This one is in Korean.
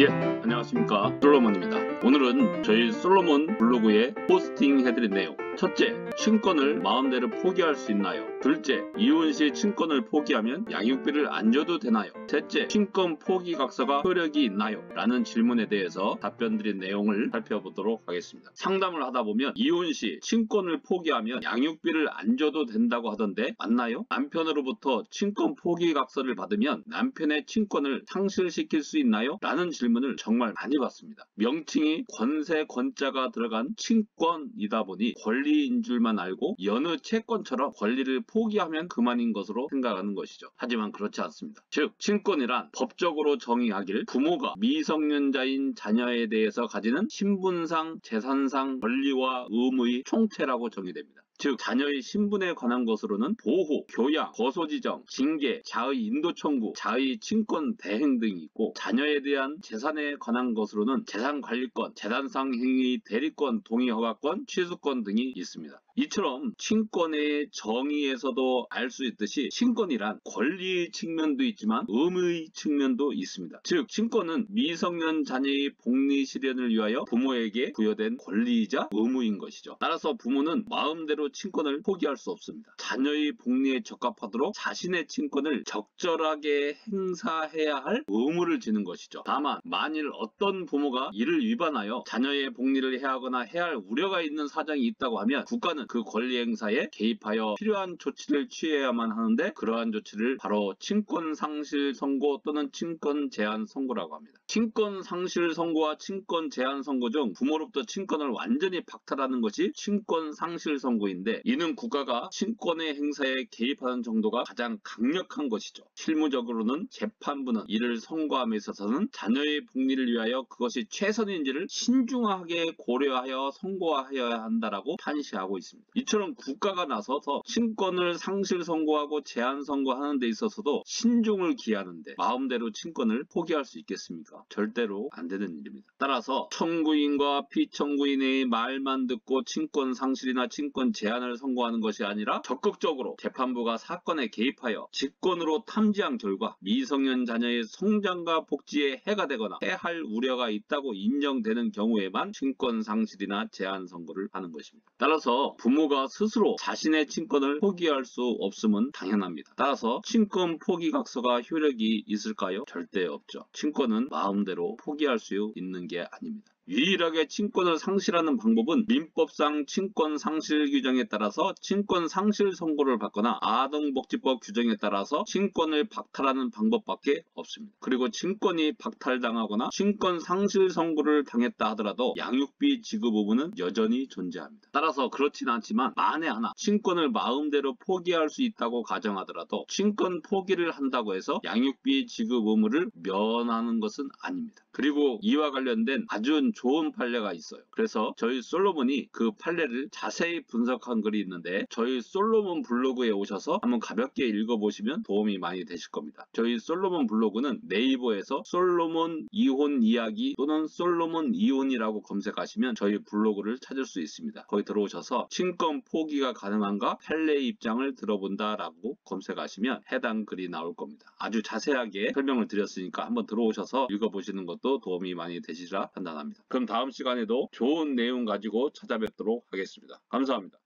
예, 안녕하십니까, 솔로몬입니다. 오늘은 저희 솔로몬 블로그에 포스팅 해드린 내용. 첫째, 친권을 마음대로 포기할 수 있나요? 둘째, 이혼 시 친권을 포기하면 양육비를 안 줘도 되나요? 셋째, 친권 포기 각서가 효력이 있나요? 라는 질문에 대해서 답변드린 내용을 살펴보도록 하겠습니다. 상담을 하다 보면 이혼 시 친권을 포기하면 양육비를 안 줘도 된다고 하던데 맞나요? 남편으로부터 친권 포기 각서를 받으면 남편의 친권을 상실시킬 수 있나요? 라는 질문을 정말 많이 받습니다. 명칭이 권세 권자가 들어간 친권이다 보니 권리인 줄만 알고 여느 채권처럼 권리를 포기하면 그만인 것으로 생각하는 것이죠. 하지만 그렇지 않습니다. 즉 친권이란 법적으로 정의하길 부모가 미성년자인 자녀에 대해서 가지는 신분상 재산상 권리와 의무의 총체라고 정의됩니다. 즉 자녀의 신분에 관한 것으로는 보호, 교양, 거소지정, 징계, 자의 인도 청구, 자의 친권 대행 등이 있고 자녀에 대한 재산에 관한 것으로는 재산관리권, 재산상 행위 대리권, 동의허가권, 취소권 등이 있습니다. 이처럼 친권의 정의에서도 알 수 있듯이 친권이란 권리의 측면도 있지만 의무의 측면도 있습니다. 즉 친권은 미성년 자녀의 복리 실현을 위하여 부모에게 부여된 권리이자 의무인 것이죠. 따라서 부모는 마음대로 친권을 포기할 수 없습니다. 자녀의 복리에 적합하도록 자신의 친권을 적절하게 행사해야 할 의무를 지는 것이죠. 다만 만일 어떤 부모가 이를 위반하여 자녀의 복리를 해야 하거나 해야 할 우려가 있는 사정이 있다고 하면 국가는 그 권리 행사에 개입하여 필요한 조치를 취해야만 하는데 그러한 조치를 바로 친권 상실 선고 또는 친권 제한 선고라고 합니다. 친권 상실 선고와 친권 제한 선고 중 부모로부터 친권을 완전히 박탈하는 것이 친권 상실 선고인데 이는 국가가 친권의 행사에 개입하는 정도가 가장 강력한 것이죠. 실무적으로는 재판부는 이를 선고함에 있어서는 자녀의 복리를 위하여 그것이 최선인지를 신중하게 고려하여 선고하여야 한다라고 판시하고 있습니다. 이처럼 국가가 나서서 친권을 상실 선고하고 제한 선고하는 데 있어서도 신중을 기하는데 마음대로 친권을 포기할 수 있겠습니까? 절대로 안 되는 일입니다. 따라서 청구인과 피청구인의 말만 듣고 친권 상실이나 친권 제한을 선고하는 것이 아니라 적극적으로 재판부가 사건에 개입하여 직권으로 탐지한 결과 미성년 자녀의 성장과 복지에 해가 되거나 해할 우려가 있다고 인정되는 경우에만 친권 상실이나 제한 선고를 하는 것입니다. 따라서 부모가 스스로 자신의 친권을 포기할 수 없음은 당연합니다. 따라서 친권 포기 각서가 효력이 있을까요? 절대 없죠. 친권은 마음대로 포기할 수 있는 게 아닙니다. 유일하게 친권을 상실하는 방법은 민법상 친권 상실 규정에 따라서 친권 상실 선고를 받거나 아동복지법 규정에 따라서 친권을 박탈하는 방법밖에 없습니다. 그리고 친권이 박탈당하거나 친권 상실 선고를 당했다 하더라도 양육비 지급 의무는 여전히 존재합니다. 따라서 그렇진 않지만 만에 하나 친권을 마음대로 포기할 수 있다고 가정하더라도 친권 포기를 한다고 해서 양육비 지급 의무를 면하는 것은 아닙니다. 그리고 이와 관련된 아주 좋은 판례가 있어요. 그래서 저희 솔로몬이 그 판례를 자세히 분석한 글이 있는데 저희 솔로몬 블로그에 오셔서 한번 가볍게 읽어보시면 도움이 많이 되실 겁니다. 저희 솔로몬 블로그는 네이버에서 솔로몬 이혼 이야기 또는 솔로몬 이혼이라고 검색하시면 저희 블로그를 찾을 수 있습니다. 거기 들어오셔서 친권 포기가 가능한가 판례의 입장을 들어본다 라고 검색하시면 해당 글이 나올 겁니다. 아주 자세하게 설명을 드렸으니까 한번 들어오셔서 읽어보시는 것도 도움이 많이 되시리라 판단합니다. 그럼 다음 시간에도 좋은 내용 가지고 찾아뵙도록 하겠습니다. 감사합니다.